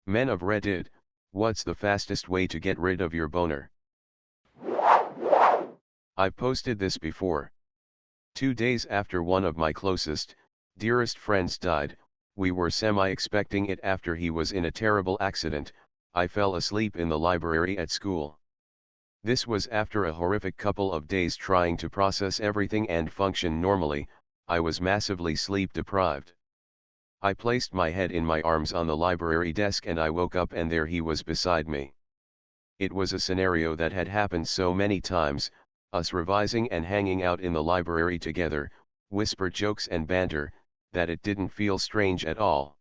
Men of Reddit, what's the fastest way to get rid of your boner? I've posted this before. 2 days after one of my closest, dearest friends died, we were semi-expecting it after he was in a terrible accident. I fell asleep in the library at school. This was after a horrific couple of days trying to process everything and function normally. I was massively sleep deprived. I placed my head in my arms on the library desk and I woke up and there he was beside me. It was a scenario that had happened so many times, us revising and hanging out in the library together, whispered jokes and banter, that it didn't feel strange at all.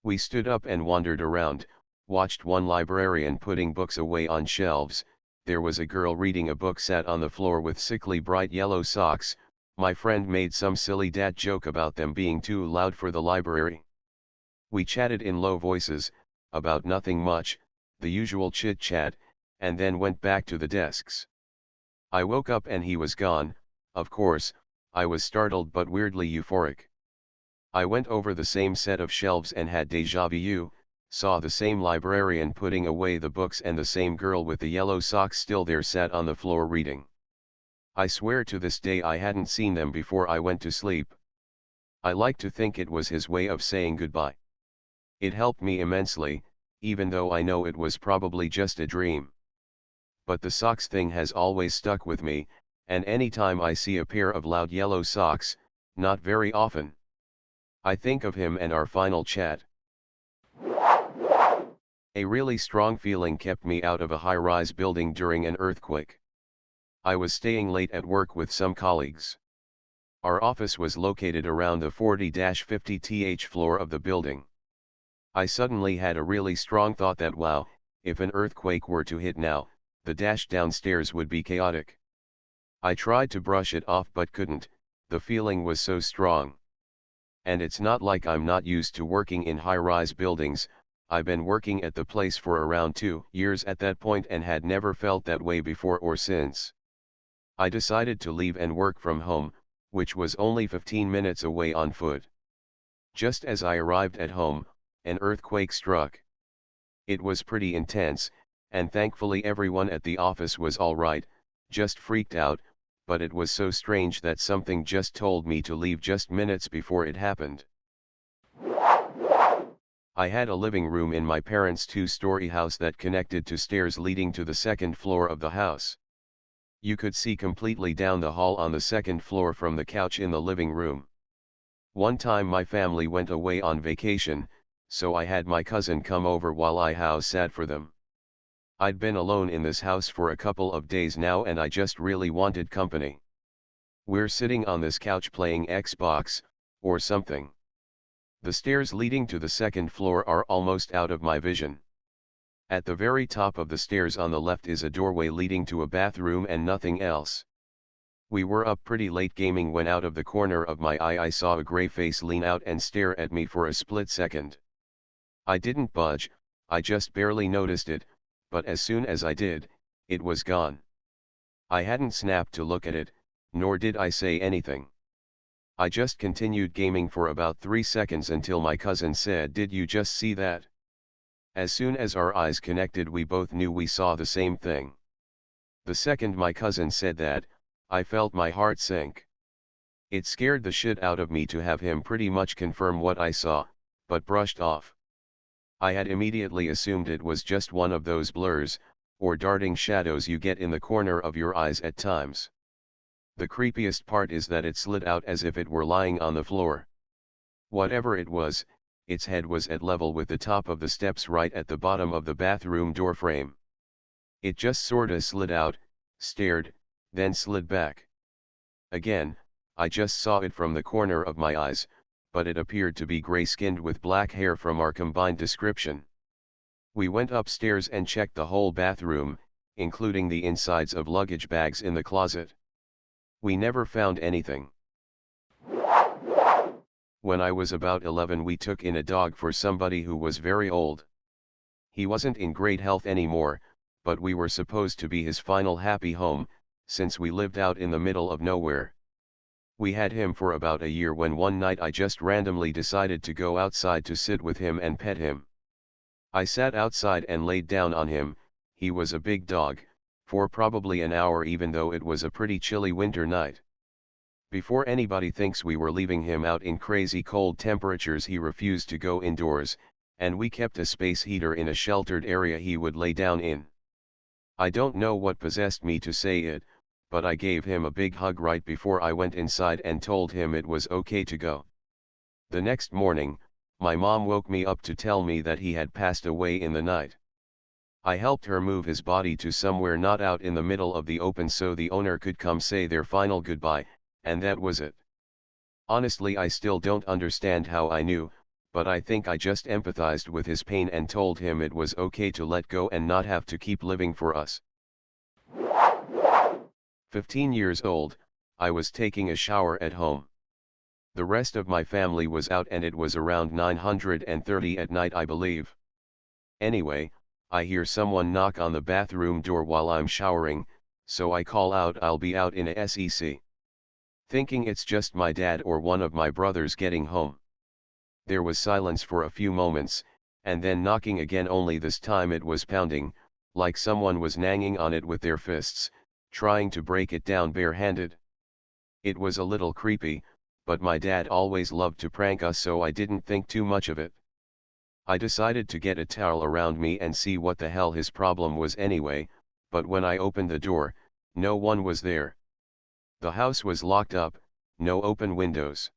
We stood up and wandered around, watched one librarian putting books away on shelves. There was a girl reading a book sat on the floor with sickly bright yellow socks. My friend made some silly dad joke about them being too loud for the library. We chatted in low voices, about nothing much, the usual chit-chat, and then went back to the desks. I woke up and he was gone. Of course, I was startled but weirdly euphoric. I went over the same set of shelves and had déjà vu, saw the same librarian putting away the books and the same girl with the yellow socks still there sat on the floor reading. I swear to this day I hadn't seen them before I went to sleep. I like to think it was his way of saying goodbye. It helped me immensely, even though I know it was probably just a dream. But the socks thing has always stuck with me, and anytime I see a pair of loud yellow socks, not very often, I think of him and our final chat. A really strong feeling kept me out of a high-rise building during an earthquake. I was staying late at work with some colleagues. Our office was located around the 40-50th floor of the building. I suddenly had a really strong thought that wow, if an earthquake were to hit now, the dash downstairs would be chaotic. I tried to brush it off but couldn't, the feeling was so strong. And it's not like I'm not used to working in high-rise buildings. I've been working at the place for around 2 years at that point and had never felt that way before or since. I decided to leave and work from home, which was only 15 minutes away on foot. Just as I arrived at home, an earthquake struck. It was pretty intense, and thankfully everyone at the office was all right, just freaked out, but it was so strange that something just told me to leave just minutes before it happened. I had a living room in my parents' 2-story house that connected to stairs leading to the second floor of the house. You could see completely down the hall on the second floor from the couch in the living room. One time my family went away on vacation, so I had my cousin come over while I house sat for them. I'd been alone in this house for a couple of days now and I just really wanted company. We're sitting on this couch playing Xbox, or something. The stairs leading to the second floor are almost out of my vision. At the very top of the stairs on the left is a doorway leading to a bathroom and nothing else. We were up pretty late gaming when out of the corner of my eye I saw a gray face lean out and stare at me for a split second. I didn't budge, I just barely noticed it, but as soon as I did, it was gone. I hadn't snapped to look at it, nor did I say anything. I just continued gaming for about 3 seconds until my cousin said, "Did you just see that?" As soon as our eyes connected we both knew we saw the same thing. The second my cousin said that, I felt my heart sink. It scared the shit out of me to have him pretty much confirm what I saw, but brushed off. I had immediately assumed it was just one of those blurs, or darting shadows you get in the corner of your eyes at times. The creepiest part is that it slid out as if it were lying on the floor. Whatever it was, its head was at level with the top of the steps right at the bottom of the bathroom door frame. It just sorta slid out, stared, then slid back. Again, I just saw it from the corner of my eyes, but it appeared to be gray-skinned with black hair from our combined description. We went upstairs and checked the whole bathroom, including the insides of luggage bags in the closet. We never found anything. When I was about 11 we took in a dog for somebody who was very old. He wasn't in great health anymore, but we were supposed to be his final happy home, since we lived out in the middle of nowhere. We had him for about a year when one night I just randomly decided to go outside to sit with him and pet him. I sat outside and laid down on him. He was a big dog, for probably an hour even though it was a pretty chilly winter night. Before anybody thinks we were leaving him out in crazy cold temperatures, he refused to go indoors, and we kept a space heater in a sheltered area he would lay down in. I don't know what possessed me to say it, but I gave him a big hug right before I went inside and told him it was okay to go. The next morning, my mom woke me up to tell me that he had passed away in the night. I helped her move his body to somewhere not out in the middle of the open so the owner could come say their final goodbye, and that was it. Honestly, I still don't understand how I knew, but I think I just empathized with his pain and told him it was okay to let go and not have to keep living for us. 15 years old, I was taking a shower at home. The rest of my family was out and it was around 9:30 at night, I believe. Anyway, I hear someone knock on the bathroom door while I'm showering, so I call out I'll be out in a sec. Thinking it's just my dad or one of my brothers getting home. There was silence for a few moments, and then knocking again, only this time it was pounding, like someone was banging on it with their fists, trying to break it down barehanded. It was a little creepy, but my dad always loved to prank us, so I didn't think too much of it. I decided to get a towel around me and see what the hell his problem was anyway, but when I opened the door, no one was there. The house was locked up, no open windows.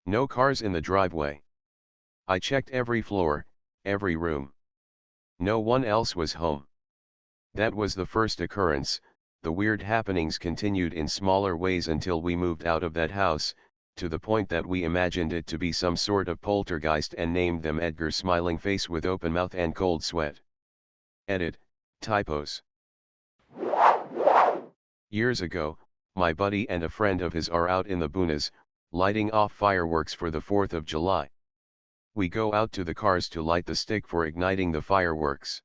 No cars in the driveway. I checked every floor, every room. No one else was home. That was the first occurrence. The weird happenings continued in smaller ways until we moved out of that house, to the point that we imagined it to be some sort of poltergeist and named them Edgar Smiling Face with open mouth and cold sweat. Edit, typos. Years ago, my buddy and a friend of his are out in the boonies, lighting off fireworks for the 4th of July. We go out to the cars to light the stick for igniting the fireworks.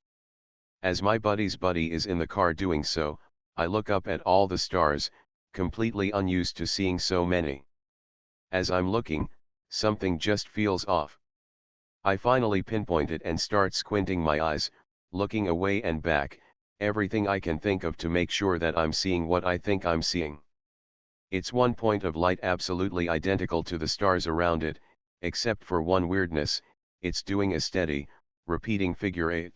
As my buddy's buddy is in the car doing so, I look up at all the stars, completely unused to seeing so many. As I'm looking, something just feels off. I finally pinpoint it and start squinting my eyes, looking away and back, everything I can think of to make sure that I'm seeing what I think I'm seeing. It's one point of light absolutely identical to the stars around it, except for one weirdness: it's doing a steady, repeating figure 8.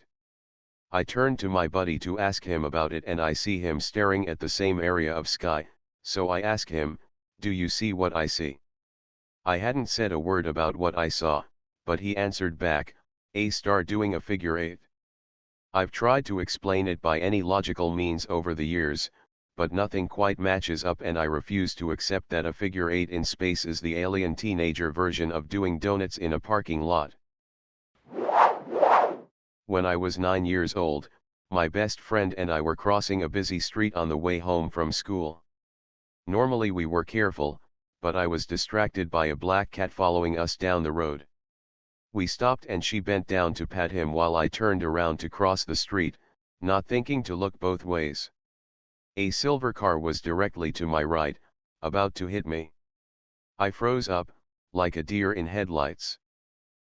I turn to my buddy to ask him about it and I see him staring at the same area of sky, so I ask him, "Do you see what I see?" I hadn't said a word about what I saw, but he answered back, "A star doing a figure 8. I've tried to explain it by any logical means over the years, but nothing quite matches up, and I refuse to accept that a figure 8 in space is the alien teenager version of doing donuts in a parking lot. When I was 9 years old, my best friend and I were crossing a busy street on the way home from school. Normally we were careful, but I was distracted by a black cat following us down the road. We stopped and she bent down to pat him while I turned around to cross the street, not thinking to look both ways. A silver car was directly to my right, about to hit me. I froze up, like a deer in headlights.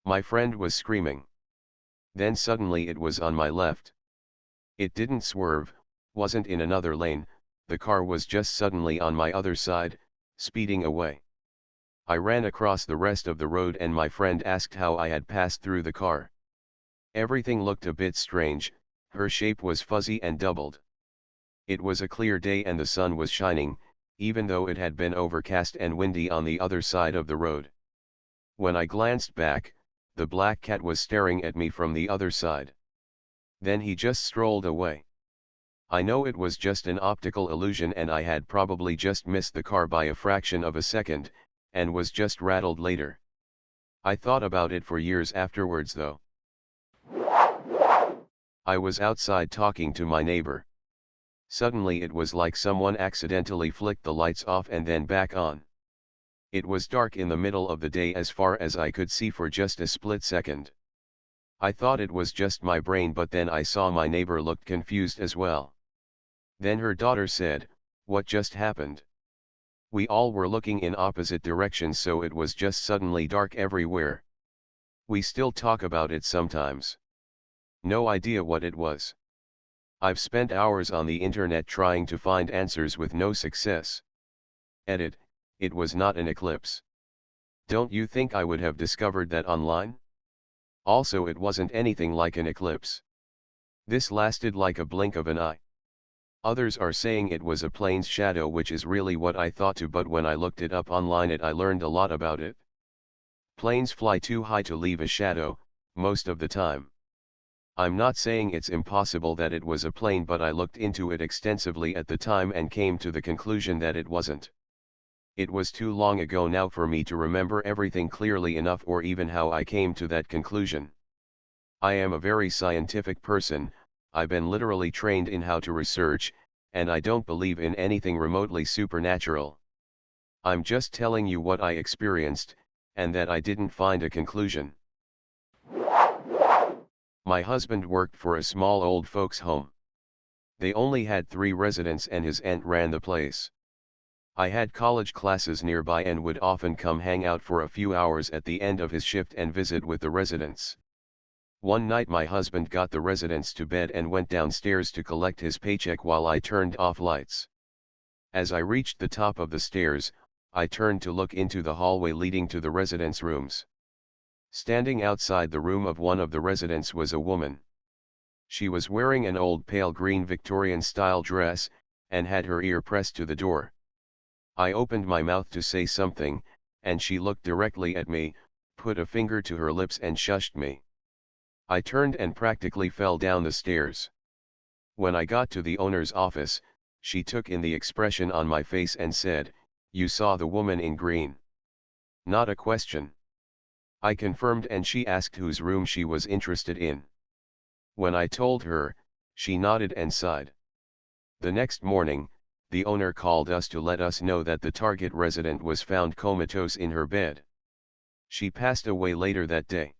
My friend was screaming. Then suddenly it was on my left. It didn't swerve, wasn't in another lane, the car was just suddenly on my other side, speeding away. I ran across the rest of the road and my friend asked how I had passed through the car. Everything looked a bit strange, her shape was fuzzy and doubled. It was a clear day and the sun was shining, even though it had been overcast and windy on the other side of the road. When I glanced back, the black cat was staring at me from the other side. Then he just strolled away. I know it was just an optical illusion and I had probably just missed the car by a fraction of a second, and was just rattled later. I thought about it for years afterwards though. I was outside talking to my neighbor. Suddenly it was like someone accidentally flicked the lights off and then back on. It was dark in the middle of the day as far as I could see for just a split second. I thought it was just my brain, but then I saw my neighbor looked confused as well. Then her daughter said, "What just happened?" We all were looking in opposite directions, so it was just suddenly dark everywhere. We still talk about it sometimes. No idea what it was. I've spent hours on the internet trying to find answers with no success. Edit, it was not an eclipse. Don't you think I would have discovered that online? Also, it wasn't anything like an eclipse. This lasted like a blink of an eye. Others are saying it was a plane's shadow, which is really what I thought too, but when I looked it up online I learned a lot about it. Planes fly too high to leave a shadow, most of the time. I'm not saying it's impossible that it was a plane, but I looked into it extensively at the time and came to the conclusion that it wasn't. It was too long ago now for me to remember everything clearly enough, or even how I came to that conclusion. I am a very scientific person. I've been literally trained in how to research, and I don't believe in anything remotely supernatural. I'm just telling you what I experienced, and that I didn't find a conclusion. My husband worked for a small old folks' home. They only had 3 residents and his aunt ran the place. I had college classes nearby and would often come hang out for a few hours at the end of his shift and visit with the residents. One night my husband got the residents to bed and went downstairs to collect his paycheck while I turned off lights. As I reached the top of the stairs, I turned to look into the hallway leading to the residents' rooms. Standing outside the room of one of the residents was a woman. She was wearing an old pale green Victorian-style dress, and had her ear pressed to the door. I opened my mouth to say something, and she looked directly at me, put a finger to her lips and shushed me. I turned and practically fell down the stairs. When I got to the owner's office, she took in the expression on my face and said, "You saw the woman in green?" Not a question. I confirmed, and she asked whose room she was interested in. When I told her, she nodded and sighed. The next morning, the owner called us to let us know that the target resident was found comatose in her bed. She passed away later that day.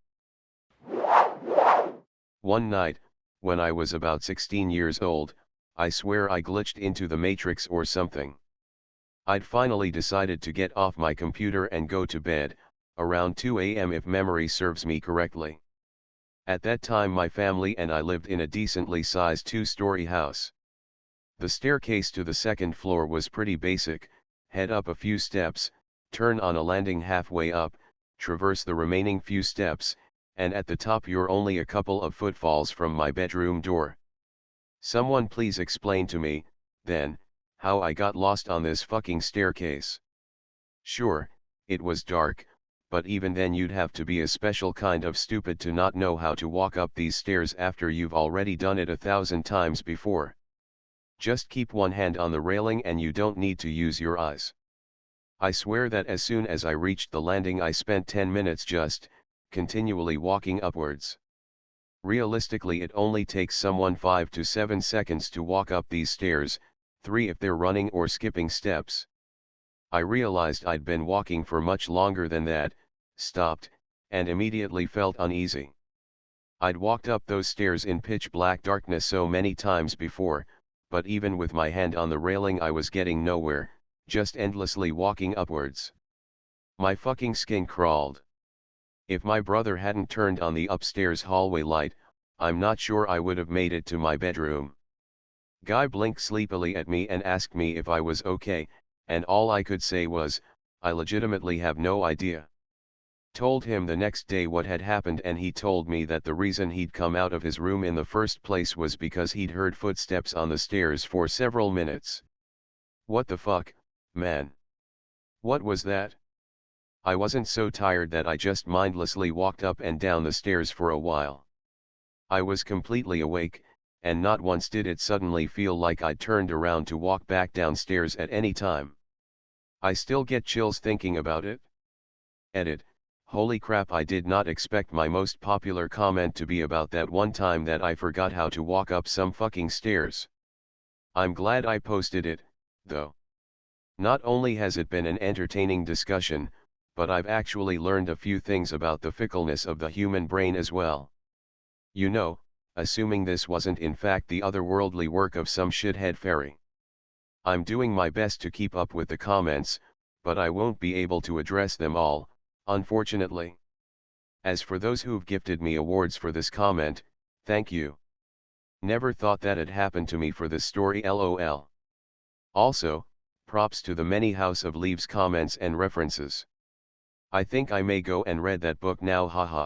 One night, when I was about 16 years old, I swear I glitched into the Matrix or something. I'd finally decided to get off my computer and go to bed, around 2 a.m. if memory serves me correctly. At that time my family and I lived in a decently sized 2-story house. The staircase to the second floor was pretty basic: head up a few steps, turn on a landing halfway up, traverse the remaining few steps, and at the top you're only a couple of footfalls from my bedroom door. Someone please explain to me, then, how I got lost on this fucking staircase. Sure, it was dark, but even then you'd have to be a special kind of stupid to not know how to walk up these stairs after you've already done it 1,000 times before. Just keep one hand on the railing and you don't need to use your eyes. I swear that as soon as I reached the landing I spent 10 minutes just, continually walking upwards. Realistically it only takes someone 5 to 7 seconds to walk up these stairs, 3 if they're running or skipping steps. I realized I'd been walking for much longer than that, stopped, and immediately felt uneasy. I'd walked up those stairs in pitch black darkness so many times before, but even with my hand on the railing I was getting nowhere, just endlessly walking upwards. My fucking skin crawled. If my brother hadn't turned on the upstairs hallway light, I'm not sure I would have made it to my bedroom. Guy blinked sleepily at me and asked me if I was okay, and all I could say was, I legitimately have no idea. Told him the next day what had happened and he told me that the reason he'd come out of his room in the first place was because he'd heard footsteps on the stairs for several minutes. What the fuck, man? What was that? I wasn't so tired that I just mindlessly walked up and down the stairs for a while. I was completely awake, and not once did it suddenly feel like I'd turned around to walk back downstairs at any time. I still get chills thinking about it. Edit. Holy crap, I did not expect my most popular comment to be about that one time that I forgot how to walk up some fucking stairs. I'm glad I posted it, though. Not only has it been an entertaining discussion, but I've actually learned a few things about the fickleness of the human brain as well. You know, assuming this wasn't in fact the otherworldly work of some shithead fairy. I'm doing my best to keep up with the comments, but I won't be able to address them all, unfortunately. As for those who've gifted me awards for this comment, Thank you. Never thought that'd happen to me for this story, lol. Also, props to the many House of Leaves comments and references. I think I may go and read that book now, haha.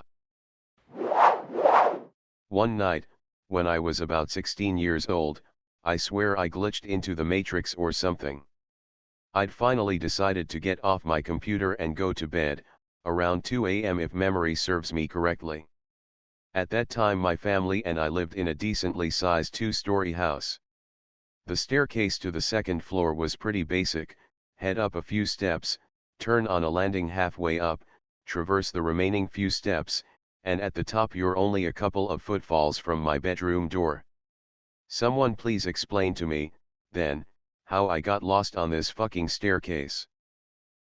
One night, when I was about 16 years old, I swear I glitched into the Matrix or something. I'd finally decided to get off my computer and go to bed, around 2 a.m. if memory serves me correctly. At that time my family and I lived in a decently sized 2-story house. The staircase to the second floor was pretty basic: head up a few steps, turn on a landing halfway up, traverse the remaining few steps, and at the top you're only a couple of footfalls from my bedroom door. Someone please explain to me, then, how I got lost on this fucking staircase.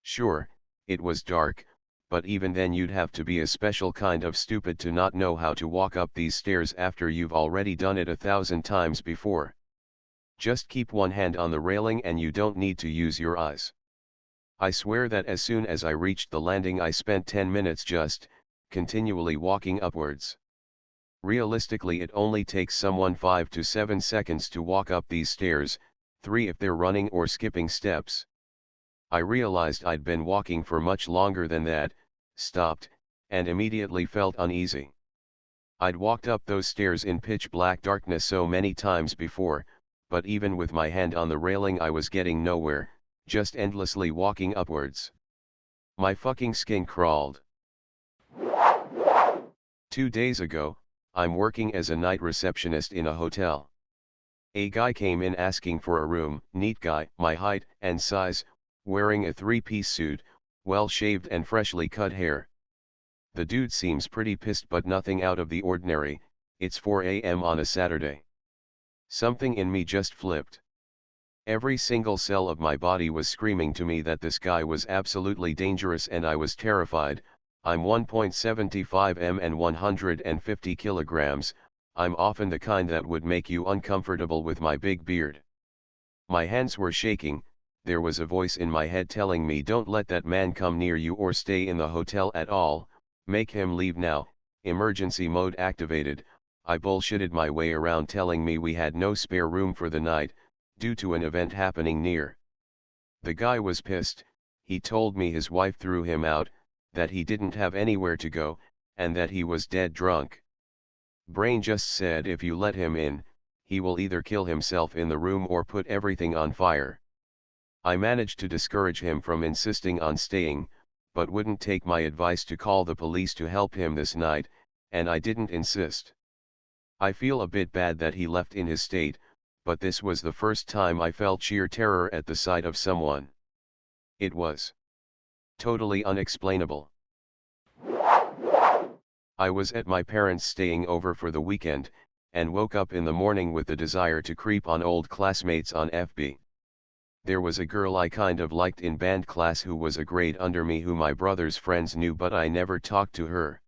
Sure, it was dark, but even then you'd have to be a special kind of stupid to not know how to walk up these stairs after you've already done it 1,000 times before. Just keep one hand on the railing and you don't need to use your eyes. I swear that as soon as I reached the landing I spent 10 minutes just, continually walking upwards. Realistically it only takes someone 5 to 7 seconds to walk up these stairs, 3 if they're running or skipping steps. I realized I'd been walking for much longer than that, stopped, and immediately felt uneasy. I'd walked up those stairs in pitch black darkness so many times before, but even with my hand on the railing I was getting nowhere, just endlessly walking upwards. My fucking skin crawled. 2 days ago, I'm working as a night receptionist in a hotel. A guy came in asking for a room, neat guy, my height and size, wearing a 3-piece suit, well-shaved and freshly cut hair. The dude seems pretty pissed but nothing out of the ordinary. It's 4 a.m. on a Saturday. Something in me just flipped. Every single cell of my body was screaming to me that this guy was absolutely dangerous and I was terrified. I'm 1.75 m and 150 kilograms, I'm often the kind that would make you uncomfortable with my big beard. My hands were shaking. There was a voice in my head telling me don't let that man come near you or stay in the hotel at all, make him leave now. Emergency mode activated. I bullshitted my way around telling me we had no spare room for the night, due to an event happening near. The guy was pissed. He told me his wife threw him out, that he didn't have anywhere to go, and that he was dead drunk. Brain just said if you let him in, he will either kill himself in the room or put everything on fire. I managed to discourage him from insisting on staying, but wouldn't take my advice to call the police to help him this night, and I didn't insist. I feel a bit bad that he left in his state, but this was the first time I felt sheer terror at the sight of someone. It was totally unexplainable. I was at my parents' staying over for the weekend, and woke up in the morning with the desire to creep on old classmates on FB. There was a girl I kind of liked in band class who was a grade under me who my brother's friends knew, but I never talked to her.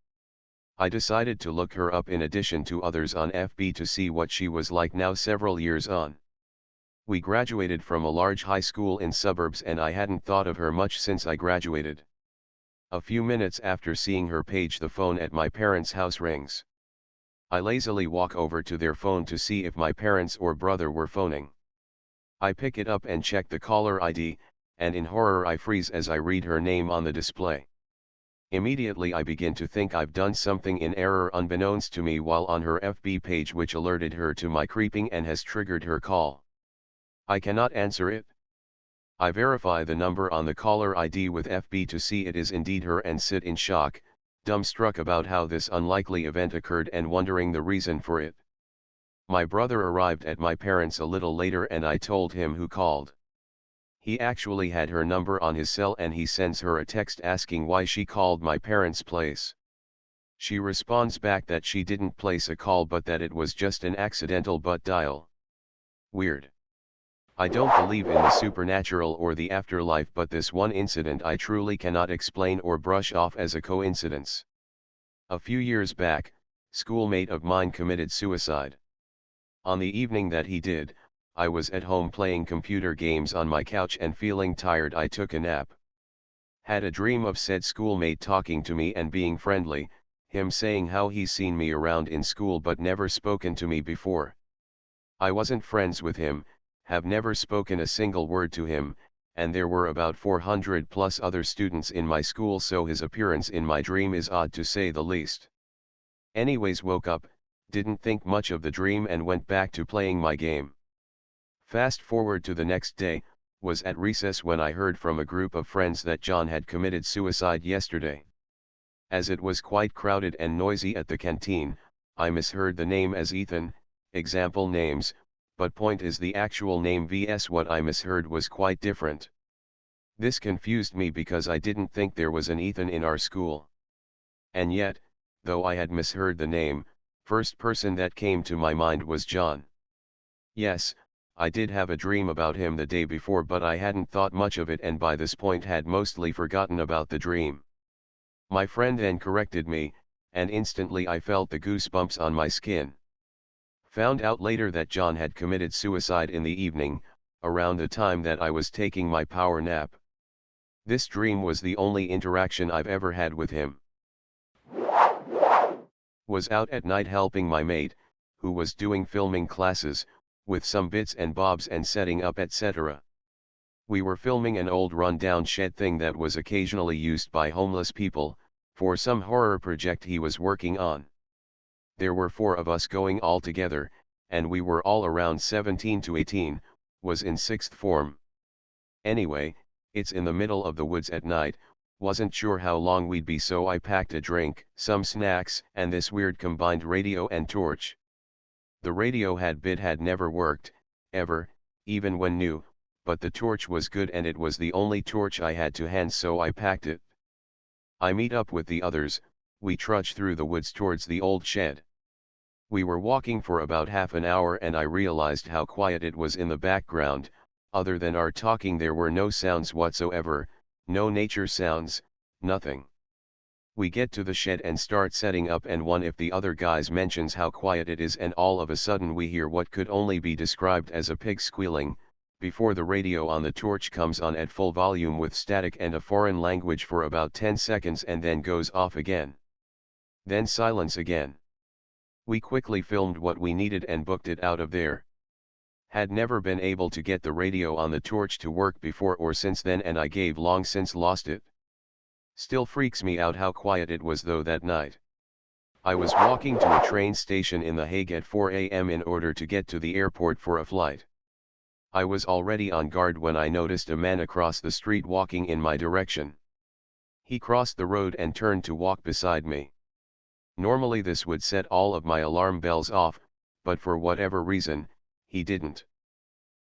I decided to look her up in addition to others on FB to see what she was like now several years on. We graduated from a large high school in suburbs and I hadn't thought of her much since I graduated. A few minutes after seeing her page, the phone at my parents' house rings. I lazily walk over to their phone to see if my parents or brother were phoning. I pick it up and check the caller ID, and in horror I freeze as I read her name on the display. Immediately I begin to think I've done something in error unbeknownst to me while on her FB page, which alerted her to my creeping and has triggered her call. I cannot answer it. I verify the number on the caller ID with FB to see it is indeed her and sit in shock, dumbstruck about how this unlikely event occurred and wondering the reason for it. My brother arrived at my parents a little later and I told him who called. He actually had her number on his cell and he sends her a text asking why she called my parents' place. She responds back that she didn't place a call but that it was just an accidental butt dial. Weird. I don't believe in the supernatural or the afterlife, but this one incident I truly cannot explain or brush off as a coincidence. A few years back, schoolmate of mine committed suicide. On the evening that he did, I was at home playing computer games on my couch and feeling tired I took a nap. Had a dream of said schoolmate talking to me and being friendly, him saying how he's seen me around in school but never spoken to me before. I wasn't friends with him, have never spoken a single word to him, and there were about 400 plus other students in my school, so his appearance in my dream is odd to say the least. Anyways, woke up, didn't think much of the dream and went back to playing my game. Fast forward to the next day, was at recess when I heard from a group of friends that John had committed suicide yesterday. As it was quite crowded and noisy at the canteen, I misheard the name as Ethan, example names, but point is the actual name vs what I misheard was quite different. This confused me because I didn't think there was an Ethan in our school. And yet, though I had misheard the name, first person that came to my mind was John. Yes, I did have a dream about him the day before, but I hadn't thought much of it and by this point had mostly forgotten about the dream. My friend then corrected me, and instantly I felt the goosebumps on my skin. Found out later that John had committed suicide in the evening, around the time that I was taking my power nap. This dream was the only interaction I've ever had with him. Was out at night helping my mate, who was doing filming classes, with some bits and bobs and setting up etc. We were filming an old run-down shed thing that was occasionally used by homeless people, for some horror project he was working on. There were 4 of us going all together, and we were all around 17 to 18, was in 6th form. Anyway, it's in the middle of the woods at night, wasn't sure how long we'd be, so I packed a drink, some snacks, and this weird combined radio and torch. The radio had never worked, ever, even when new, but the torch was good and it was the only torch I had to hand, so I packed it. I meet up with the others, we trudge through the woods towards the old shed. We were walking for about half an hour and I realized how quiet it was in the background. Other than our talking there were no sounds whatsoever, no nature sounds, nothing. We get to the shed and start setting up, and one of the other guys mentions how quiet it is, and all of a sudden we hear what could only be described as a pig squealing, before the radio on the torch comes on at full volume with static and a foreign language for about 10 seconds and then goes off again. Then silence again. We quickly filmed what we needed and booked it out of there. Had never been able to get the radio on the torch to work before or since then, and I gave long since lost it. Still freaks me out how quiet it was though that night. I was walking to a train station in The Hague at 4 a.m. in order to get to the airport for a flight. I was already on guard when I noticed a man across the street walking in my direction. He crossed the road and turned to walk beside me. Normally this would set all of my alarm bells off, but for whatever reason, he didn't.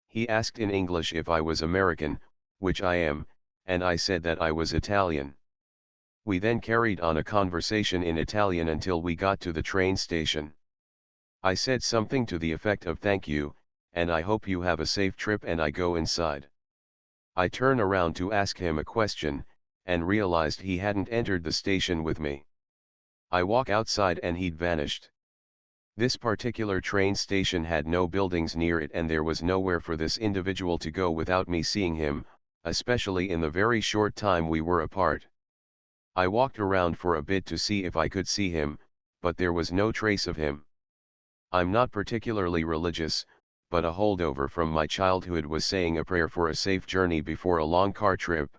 He asked in English if I was American, which I am, and I said that I was Italian. We then carried on a conversation in Italian until we got to the train station. I said something to the effect of "thank you, and I hope you have a safe trip," and I go inside. I turn around to ask him a question, and realized he hadn't entered the station with me. I walk outside and he'd vanished. This particular train station had no buildings near it and there was nowhere for this individual to go without me seeing him, especially in the very short time we were apart. I walked around for a bit to see if I could see him, but there was no trace of him. I'm not particularly religious, but a holdover from my childhood was saying a prayer for a safe journey before a long car trip.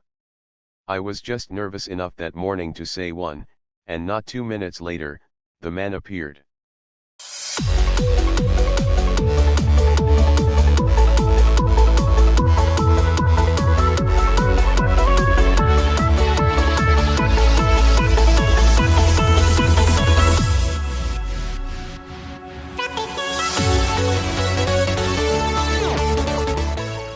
I was just nervous enough that morning to say one, and not 2 minutes later, the man appeared.